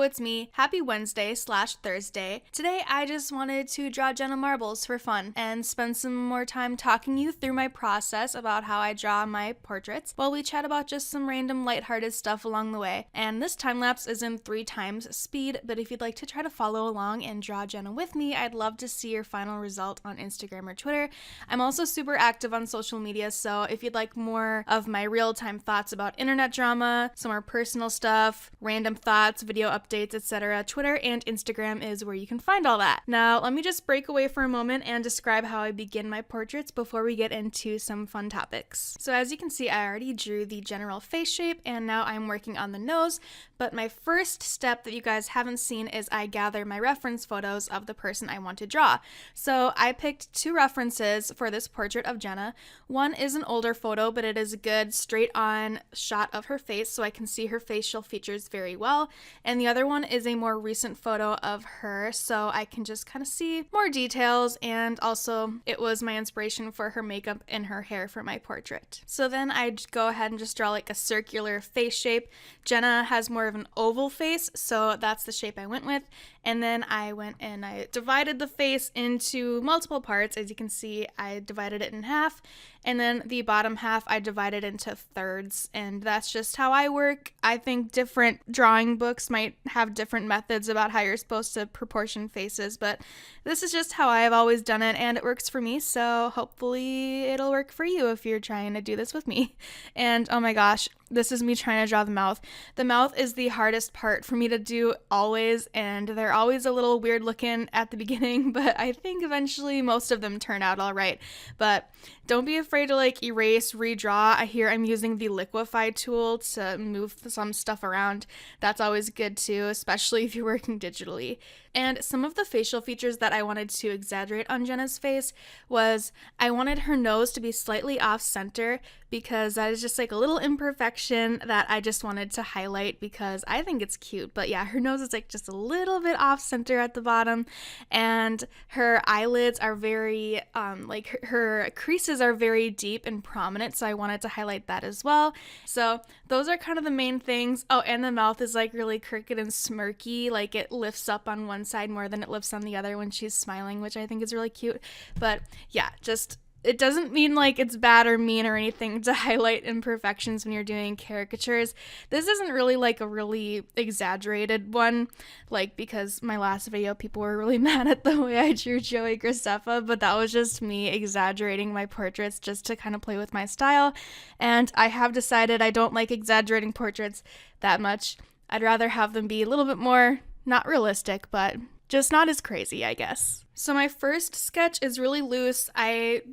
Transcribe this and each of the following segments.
it's me. Happy Wednesday/Thursday. Today I just wanted to draw Jenna Marbles for fun and spend some more time talking you through my process about how I draw my portraits while we chat about just some random lighthearted stuff along the way. And this time lapse is in 3 times speed, but if you'd like to try to follow along and draw Jenna with me, I'd love to see your final result on Instagram or Twitter. I'm also super active on social media, so if you'd like more of my real-time thoughts about internet drama, some more personal stuff, random thoughts, video updates, etc., Twitter and Instagram is where you can find all that. Now, let me just break away for a moment and describe how I begin my portraits before we get into some fun topics. So as you can see, I already drew the general face shape and now I'm working on the nose, but my first step that you guys haven't seen is I gather my reference photos of the person I want to draw. So I picked 2 references for this portrait of Jenna. One is an older photo, but it is a good straight-on shot of her face, so I can see her facial features very well. And the other one is a more recent photo of her, so I can just kind of see more details, and also it was my inspiration for her makeup and her hair for my portrait. So then I'd go ahead and just draw like a circular face shape. Jenna has more of an oval face, so that's the shape I went with. And then I went and I divided the face into multiple parts. As you can see, I divided it in half, and then the bottom half I divided into thirds, and that's just how I work. I think different drawing books might have different methods about how you're supposed to proportion faces, but this is just how I've always done it, and it works for me, so hopefully it'll work for you if you're trying to do this with me. And oh my gosh, this is me trying to draw the mouth. The mouth is the hardest part for me to do always, and they're always a little weird looking at the beginning, but I think eventually most of them turn out all right. But don't be afraid to like erase, redraw. I hear I'm using the liquify tool to move some stuff around. That's always good too, especially if you're working digitally. And some of the facial features that I wanted to exaggerate on Jenna's face was I wanted her nose to be slightly off center because that is just like a little imperfection that I just wanted to highlight because I think it's cute. But yeah, her nose is like just a little bit off center at the bottom, and her eyelids are very like her creases are very deep and prominent, so I wanted to highlight that as well. So those are kind of the main things. Oh, and the mouth is like really crooked and smirky, like it lifts up on one side more than it lifts on the other when she's smiling, which I think is really cute. But yeah, just it doesn't mean like it's bad or mean or anything to highlight imperfections when you're doing caricatures. This isn't really like a really exaggerated one, like because my last video people were really mad at the way I drew Joey Graceffa, but that was just me exaggerating my portraits just to kind of play with my style. And I have decided I don't like exaggerating portraits that much. I'd rather have them be a little bit more, not realistic, but just not as crazy, I guess. So my first sketch is really loose. I,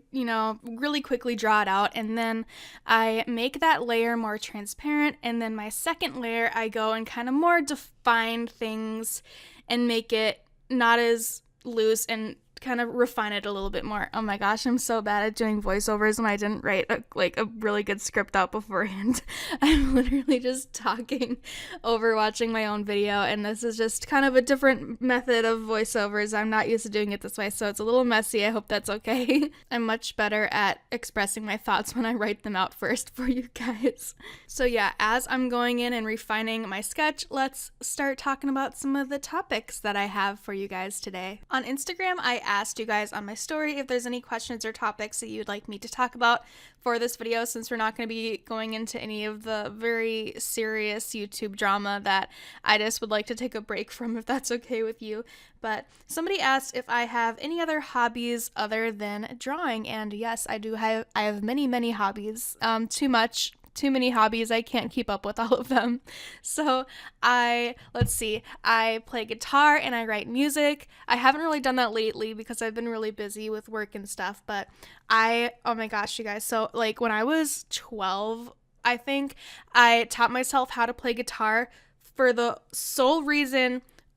really quickly draw it out, and then I make that layer more transparent, and then my second layer I go and kind of more define things and make it not as loose and kind of refine it a little bit more. Oh my gosh, I'm so bad at doing voiceovers when I didn't write a really good script out beforehand. I'm literally just talking over watching my own video, and this is just kind of a different method of voiceovers. I'm not used to doing it this way, so it's a little messy. I hope that's okay. I'm much better at expressing my thoughts when I write them out first for you guys. So yeah, as I'm going in and refining my sketch, let's start talking about some of the topics that I have for you guys today. On Instagram, I asked you guys on my story if there's any questions or topics that you'd like me to talk about for this video, since we're not going to be going into any of the very serious YouTube drama that I just would like to take a break from, if that's okay with you. But somebody asked if I have any other hobbies other than drawing, and yes, I do have. I have many hobbies. Too many hobbies. I can't keep up with all of them. So let's see, I play guitar and I write music. I haven't really done that lately because I've been really busy with work and stuff, but oh my gosh, you guys. So like when I was 12, I think I taught myself how to play guitar for the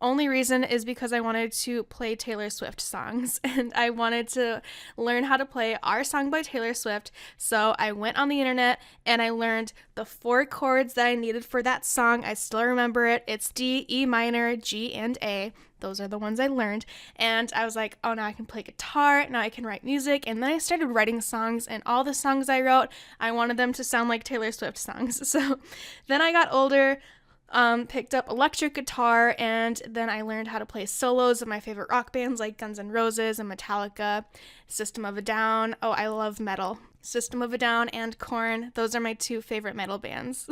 only reason is because I wanted to play Taylor Swift songs, and I wanted to learn how to play Our Song by Taylor Swift. So I went on the internet and I learned the 4 chords that I needed for that song. I still remember it. It's D, E minor, G, and A. Those are the ones I learned. And I was like, oh, now I can play guitar. Now I can write music. And then I started writing songs, and all the songs I wrote, I wanted them to sound like Taylor Swift songs. So then I got older, Picked up electric guitar, and then I learned how to play solos of my favorite rock bands like Guns N' Roses and Metallica, System of a Down. Oh, I love metal. System of a Down and Korn. Those are my two favorite metal bands.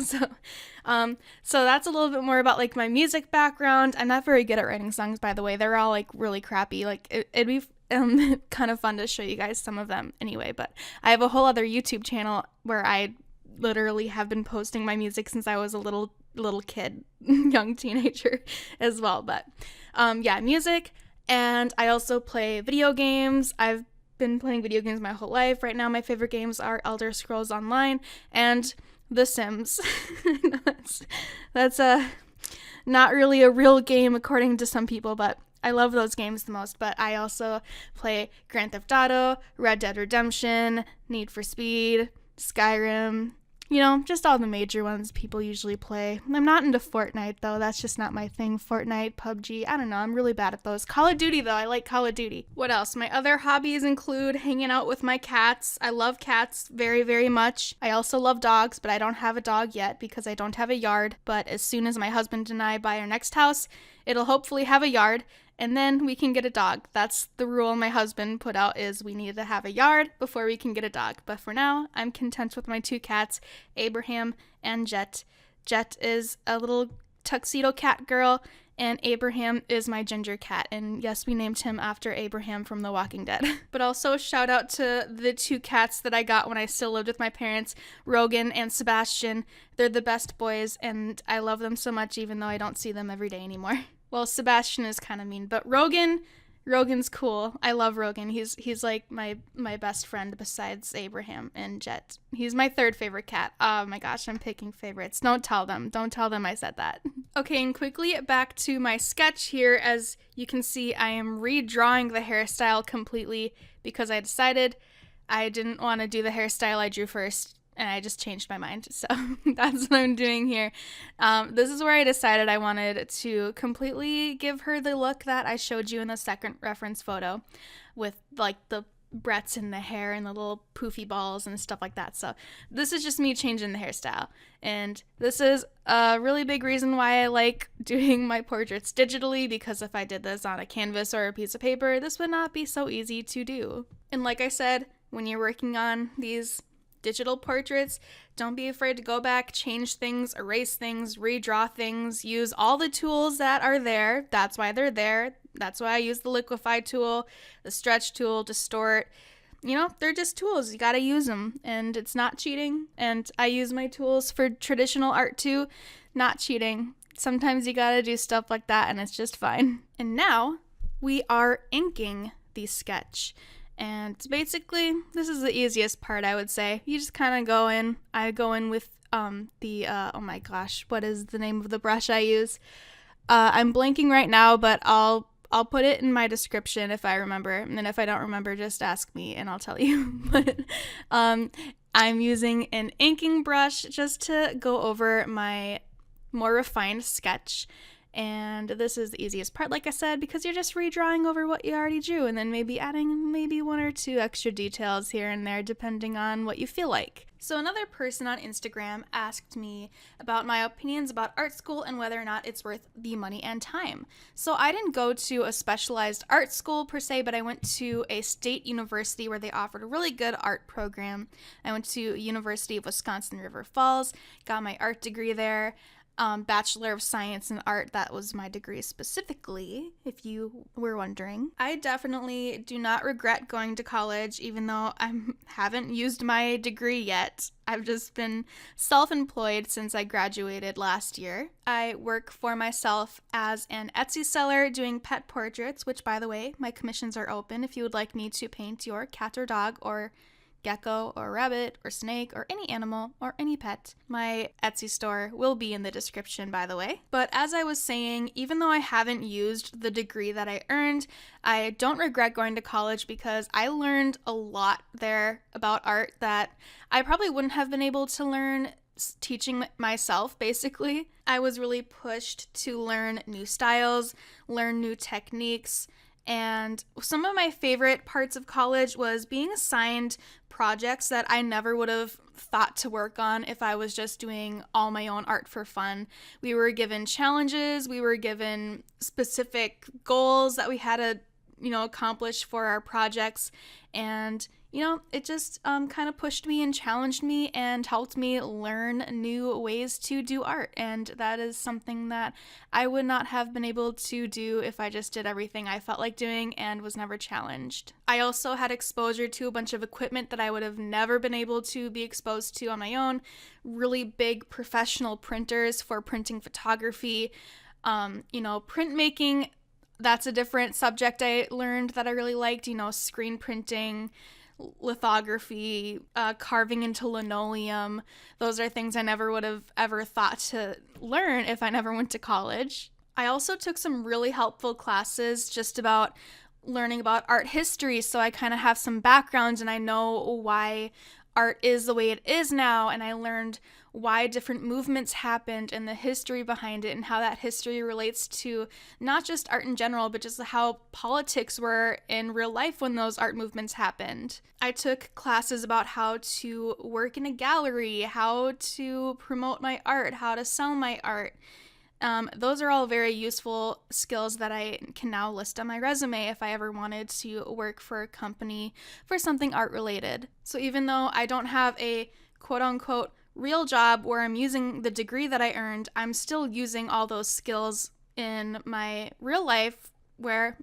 So that's a little bit more about like my music background. I'm not very good at writing songs, by the way. They're all like really crappy. Like it'd be kind of fun to show you guys some of them anyway. But I have a whole other YouTube channel where I literally have been posting my music since I was a little kid, young teenager as well. But yeah, music. And I also play video games. I've been playing video games my whole life. Right now my favorite games are Elder Scrolls Online and The Sims. That's not really a real game according to some people, but I love those games the most. But I also play Grand Theft Auto, Red Dead Redemption, Need for Speed, Skyrim, you know, just all the major ones people usually play. I'm not into Fortnite, though. That's just not my thing. Fortnite, PUBG, I don't know. I'm really bad at those. Call of Duty, though. I like Call of Duty. What else? My other hobbies include hanging out with my cats. I love cats very, very much. I also love dogs, but I don't have a dog yet because I don't have a yard. But as soon as my husband and I buy our next house, it'll hopefully have a yard, and then we can get a dog. That's the rule my husband put out, is we need to have a yard before we can get a dog. But for now, I'm content with my two cats, Abraham and Jet. Jet is a little tuxedo cat girl, and Abraham is my ginger cat. And yes, we named him after Abraham from The Walking Dead. But also shout out to the two cats that I got when I still lived with my parents, Rogan and Sebastian. They're the best boys, and I love them so much even though I don't see them every day anymore. Well, Sebastian is kind of mean, but Rogan's cool. I love Rogan. He's like my best friend besides Abraham and Jet. He's my third favorite cat. Oh my gosh, I'm picking favorites. Don't tell them I said that. Okay, and quickly back to my sketch here. As you can see, I am redrawing the hairstyle completely because I decided I didn't want to do the hairstyle I drew first, and I just changed my mind. So that's what I'm doing here. This is where I decided I wanted to completely give her the look that I showed you in the second reference photo, with like the breadths in the hair and the little poofy balls and stuff like that. So this is just me changing the hairstyle. And this is a really big reason why I like doing my portraits digitally, because if I did this on a canvas or a piece of paper, this would not be so easy to do. And like I said, when you're working on these digital portraits, don't be afraid to go back, change things, erase things, redraw things, use all the tools that are there. That's why they're there. That's why I use the liquify tool, the stretch tool, distort. You know, they're just tools. You gotta use them, and it's not cheating. And I use my tools for traditional art too, not cheating. Sometimes you gotta do stuff like that, and it's just fine. And now we are inking the sketch. And basically, this is the easiest part, I would say. You just kind of go in. I go in with oh my gosh, what is the name of the brush I use? I'm blanking right now, but I'll put it in my description if I remember. And then if I don't remember, just ask me and I'll tell you. But I'm using an inking brush just to go over my more refined sketch. And this is the easiest part, like I said, because you're just redrawing over what you already drew and then maybe adding maybe one or two extra details here and there depending on what you feel like. So another person on Instagram asked me about my opinions about art school and whether or not it's worth the money and time. So I didn't go to a specialized art school per se, but I went to a state university where they offered a really good art program. I went to University of Wisconsin River Falls, got my art degree there. Bachelor of Science in Art, that was my degree specifically, if you were wondering. I definitely do not regret going to college, even though I haven't used my degree yet. I've just been self-employed since I graduated last year. I work for myself as an Etsy seller doing pet portraits, which, by the way, my commissions are open if you would like me to paint your cat or dog or gecko or rabbit or snake or any animal or any pet. My Etsy store will be in the description, by the way. But as I was saying, even though I haven't used the degree that I earned, I don't regret going to college because I learned a lot there about art that I probably wouldn't have been able to learn teaching myself, basically. I was really pushed to learn new styles, learn new techniques, And some of my favorite parts of college was being assigned projects that I never would have thought to work on if I was just doing all my own art for fun. We were given challenges, we were given specific goals that we had to, accomplish for our projects. And, it just kind of pushed me and challenged me and helped me learn new ways to do art. And that is something that I would not have been able to do if I just did everything I felt like doing and was never challenged. I also had exposure to a bunch of equipment that I would have never been able to be exposed to on my own. Really big professional printers for printing photography, printmaking. That's a different subject I learned that I really liked, screen printing, lithography, carving into linoleum. Those are things I never would have ever thought to learn if I never went to college. I also took some really helpful classes just about learning about art history, so I kind of have some background and I know why art is the way it is now, and I learned why different movements happened and the history behind it and how that history relates to not just art in general, but just how politics were in real life when those art movements happened. I took classes about how to work in a gallery, how to promote my art, how to sell my art. Those are all very useful skills that I can now list on my resume if I ever wanted to work for a company for something art related. So even though I don't have a quote-unquote real job where I'm using the degree that I earned, I'm still using all those skills in my real life where,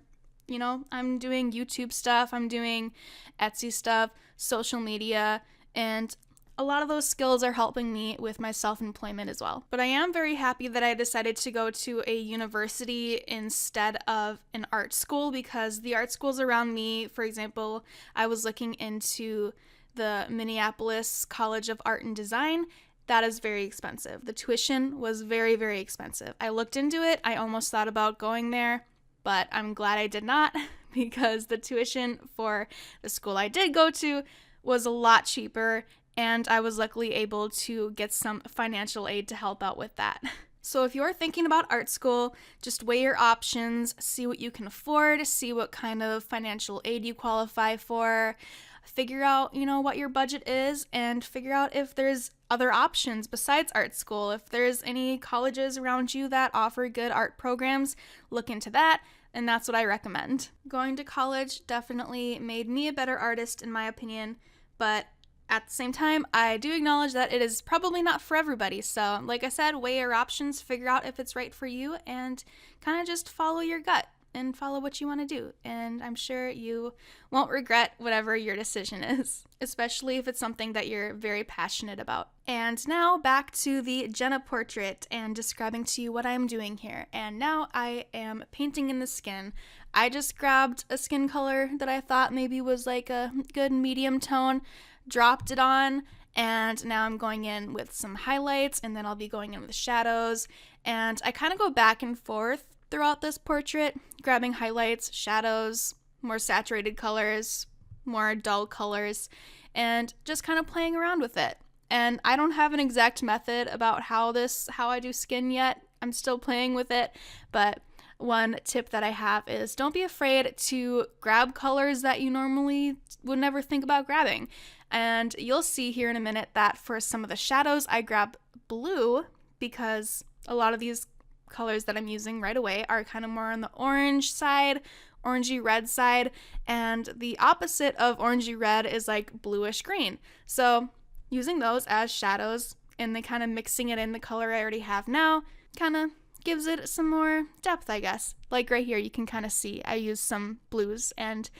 I'm doing YouTube stuff, I'm doing Etsy stuff, social media, and a lot of those skills are helping me with my self-employment as well. But I am very happy that I decided to go to a university instead of an art school, because the art schools around me, for example, I was looking into the Minneapolis College of Art and Design. That is very expensive. The tuition was very, very expensive. I looked into it. I almost thought about going there, but I'm glad I did not, because the tuition for the school I did go to was a lot cheaper, and I was luckily able to get some financial aid to help out with that. So if you're thinking about art school, just weigh your options, see what you can afford, see what kind of financial aid you qualify for, figure out, what your budget is, and figure out if there's other options besides art school. If there's any colleges around you that offer good art programs, look into that, and that's what I recommend. Going to college definitely made me a better artist, in my opinion, but at the same time, I do acknowledge that it is probably not for everybody. So, like I said, weigh your options, figure out if it's right for you, and kind of just follow your gut and follow what you want to do. And I'm sure you won't regret whatever your decision is, especially if it's something that you're very passionate about. And now back to the Jenna portrait and describing to you what I'm doing here. And now I am painting in the skin. I just grabbed a skin color that I thought maybe was like a good medium tone, dropped it on, and now I'm going in with some highlights, and then I'll be going in with shadows. And I kind of go back and forth throughout this portrait, grabbing highlights, shadows, more saturated colors, more dull colors, and just kind of playing around with it. And I don't have an exact method about how I do skin yet. I'm still playing with it, but one tip that I have is don't be afraid to grab colors that you normally would never think about grabbing. And you'll see here in a minute that for some of the shadows, I grab blue, because a lot of these colors that I'm using right away are kind of more on the orange side, orangey red side, and the opposite of orangey red is like bluish green. So using those as shadows and then kind of mixing it in the color I already have now kind of gives it some more depth, I guess. Like right here, you can kind of see I use some blues, and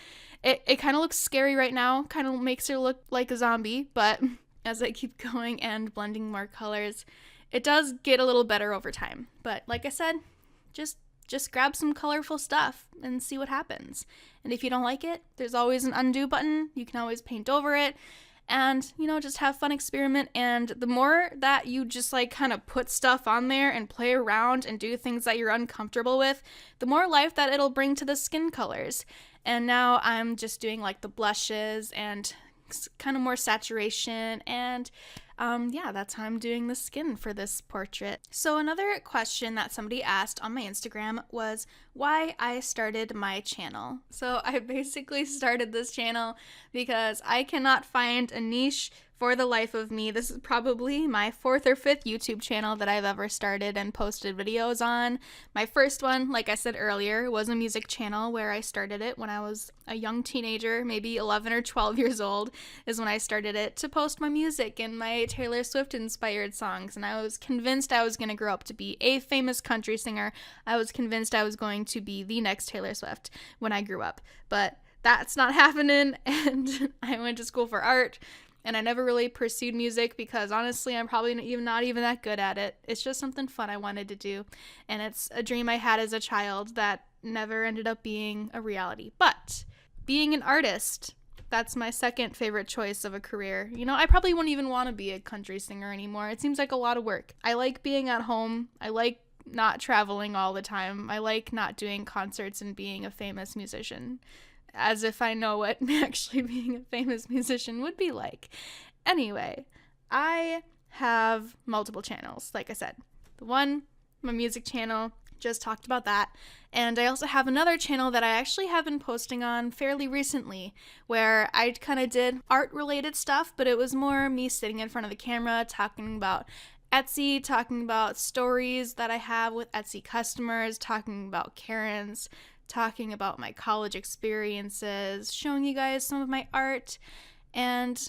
it kind of looks scary right now, kind of makes her look like a zombie, but as I keep going and blending more colors, it does get a little better over time. But like I said, just grab some colorful stuff and see what happens. And if you don't like it, there's always an undo button. You can always paint over it and, just have fun, experiment. And the more that you just like kind of put stuff on there and play around and do things that you're uncomfortable with, the more life that it'll bring to the skin colors. And now I'm just doing like the blushes and kind of more saturation, and that's how I'm doing the skin for this portrait. So another question that somebody asked on my Instagram was, why I started my channel. So I basically started this channel because I cannot find a niche for the life of me. This is probably my 4th or 5th YouTube channel that I've ever started and posted videos on. My first one, like I said earlier, was a music channel where I started it when I was a young teenager, maybe 11 or 12 years old is when I started it, to post my music and my Taylor Swift inspired songs. And I was convinced I was going to grow up to be a famous country singer. I was convinced I was going to be the next Taylor Swift when I grew up. But that's not happening, and I went to school for art. And I never really pursued music because honestly, I'm probably not even that good at it. It's just something fun I wanted to do. And it's a dream I had as a child that never ended up being a reality. But being an artist, that's my second favorite choice of a career. You know, I probably wouldn't even want to be a country singer anymore. It seems like a lot of work. I like being at home. I like not traveling all the time. I like not doing concerts and being a famous musician. As if I know what actually being a famous musician would be like. Anyway, I have multiple channels, like I said. The one, my music channel, just talked about that. And I also have another channel that I actually have been posting on fairly recently, where I kind of did art-related stuff, but it was more me sitting in front of the camera talking about Etsy, talking about stories that I have with Etsy customers, talking about Karens, talking about my college experiences, showing you guys some of my art. And,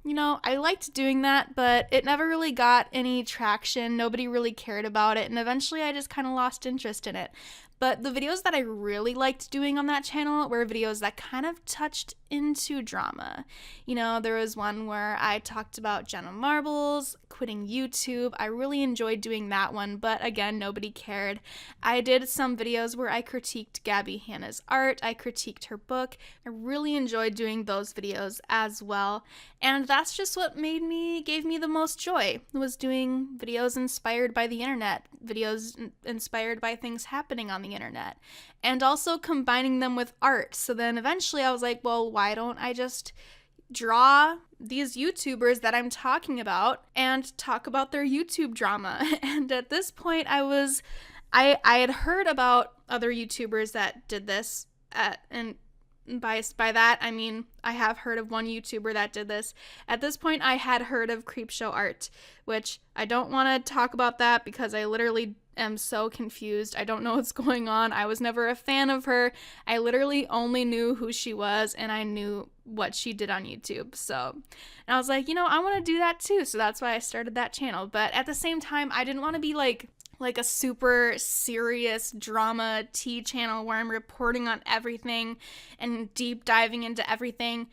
you know, I liked doing that, but it never really got any traction. Nobody really cared about it, and eventually I just kind of lost interest in it. But the videos that I really liked doing on that channel were videos that kind of touched into drama. You know, there was one where I talked about Jenna Marbles, quitting YouTube. I really enjoyed doing that one, but again, nobody cared. I did some videos where I critiqued Gabby Hanna's art. I critiqued her book. I really enjoyed doing those videos as well. And that's just what gave me the most joy, was doing videos inspired by the internet, videos inspired by things happening on the internet, and also combining them with art. So then eventually I was like, well, why don't I just draw these YouTubers that I'm talking about and talk about their YouTube drama? And at this point I had heard about other YouTubers that did this, and by that I mean I have heard of one YouTuber that did this. At this point I had heard of Creepshow Art, which I don't want to talk about that because I literally am so confused. I don't know what's going on. I was never a fan of her. I literally only knew who she was and I knew what she did on YouTube. So, and I was like, you know, I want to do that too. So that's why I started that channel. But at the same time, I didn't want to be like a super serious drama tea channel where I'm reporting on everything and deep diving into everything.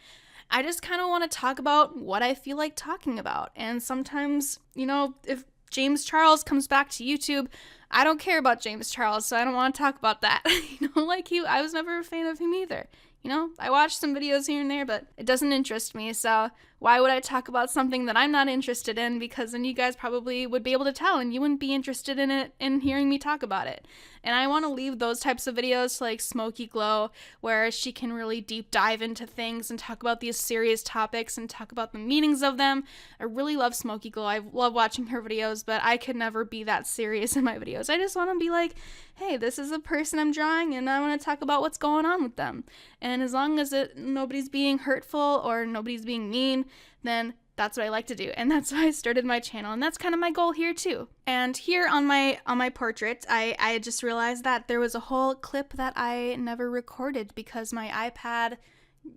I just kind of want to talk about what I feel like talking about. And sometimes, you know, if James Charles comes back to YouTube, I don't care about James Charles, so I don't want to talk about that. You know, like I was never a fan of him either. You know, I watched some videos here and there, but it doesn't interest me, so why would I talk about something that I'm not interested in? Because then you guys probably would be able to tell, and you wouldn't be interested in it, in hearing me talk about it. And I want to leave those types of videos to like Smokey Glow, where she can really deep dive into things and talk about these serious topics and talk about the meanings of them. I really love Smokey Glow. I love watching her videos, but I could never be that serious in my videos. I just want to be like, hey, this is a person I'm drawing, and I want to talk about what's going on with them. And as long as nobody's being hurtful or nobody's being mean, then that's what I like to do. And that's why I started my channel, and that's kind of my goal here too. And here on my portrait, I just realized that there was a whole clip that I never recorded because my iPad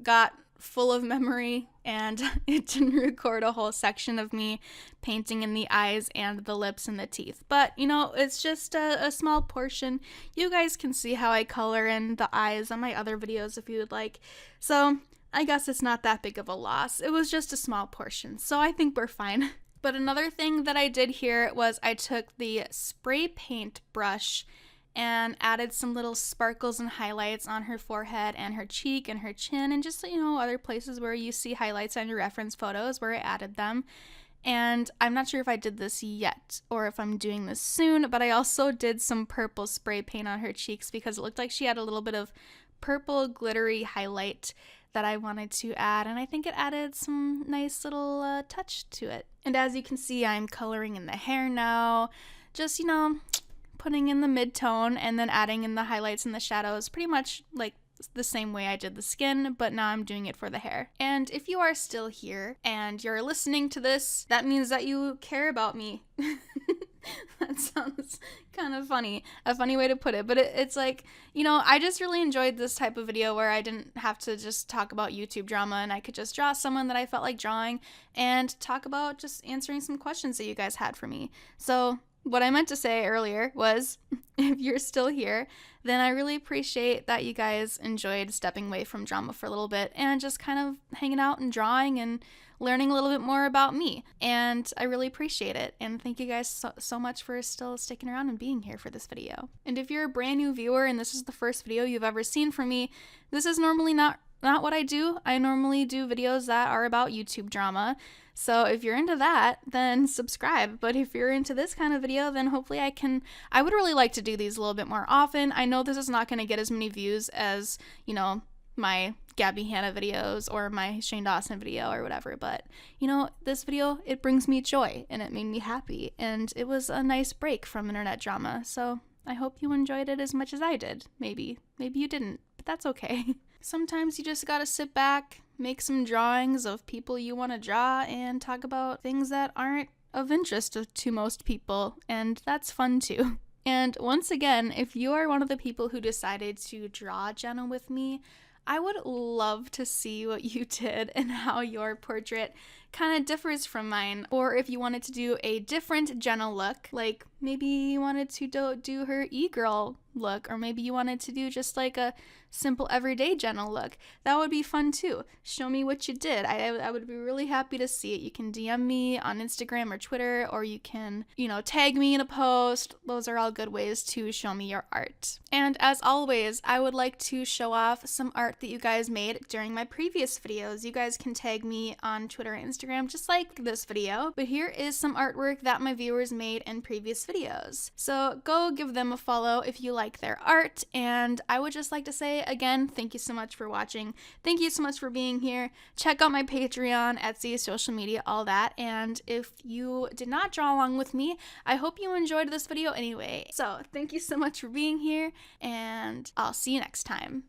got full of memory and it didn't record a whole section of me painting in the eyes and the lips and the teeth. But, you know, it's just a small portion. You guys can see how I color in the eyes on my other videos if you would like. So I guess it's not that big of a loss. It was just a small portion, so I think we're fine. But another thing that I did here was I took the spray paint brush and added some little sparkles and highlights on her forehead and her cheek and her chin and just, you know, other places where you see highlights on your reference photos where I added them. And I'm not sure if I did this yet or if I'm doing this soon, but I also did some purple spray paint on her cheeks because it looked like she had a little bit of purple glittery highlight that I wanted to add, and I think it added some nice little touch to it. And as you can see, I'm coloring in the hair now, just, you know, putting in the mid-tone and then adding in the highlights and the shadows pretty much like the same way I did the skin, but now I'm doing it for the hair. And if you are still here and you're listening to this, that means that you care about me. That sounds kind of funny, a funny way to put it, but it's like, you know, I just really enjoyed this type of video where I didn't have to just talk about YouTube drama and I could just draw someone that I felt like drawing and talk about just answering some questions that you guys had for me. So what I meant to say earlier was, if you're still here, then I really appreciate that you guys enjoyed stepping away from drama for a little bit and just kind of hanging out and drawing and learning a little bit more about me. And I really appreciate it. And thank you guys so much for still sticking around and being here for this video. And if you're a brand new viewer and this is the first video you've ever seen from me, this is normally not what I do. I normally do videos that are about YouTube drama. So if you're into that, then subscribe. But if you're into this kind of video, then hopefully I would really like to do these a little bit more often. I know this is not going to get as many views as, you know, my Gabby Hanna videos or my Shane Dawson video or whatever, but you know, this video, it brings me joy and it made me happy and it was a nice break from internet drama. So I hope you enjoyed it as much as I did. Maybe you didn't, but that's okay. Sometimes you just gotta sit back, make some drawings of people you want to draw, and talk about things that aren't of interest to most people, and that's fun too. And once again, if you are one of the people who decided to draw Jenna with me, I would love to see what you did and how your portrait kind of differs from mine. Or if you wanted to do a different Jenna look, like maybe you wanted to do her e-girl look, or maybe you wanted to do just like a simple everyday Jenna look, that would be fun too. Show me what you did. I would be really happy to see it. You can DM me on Instagram or Twitter, or you can, you know, tag me in a post. Those are all good ways to show me your art. And as always, I would like to show off some art that you guys made during my previous videos. You guys can tag me on Twitter and Instagram just like this video, but here is some artwork that my viewers made in previous videos. So go give them a follow if you like their art, and I would just like to say again, thank you so much for watching. Thank you so much for being here. Check out my Patreon, Etsy, social media, all that. And if you did not draw along with me, I hope you enjoyed this video anyway. So thank you so much for being here, and I'll see you next time.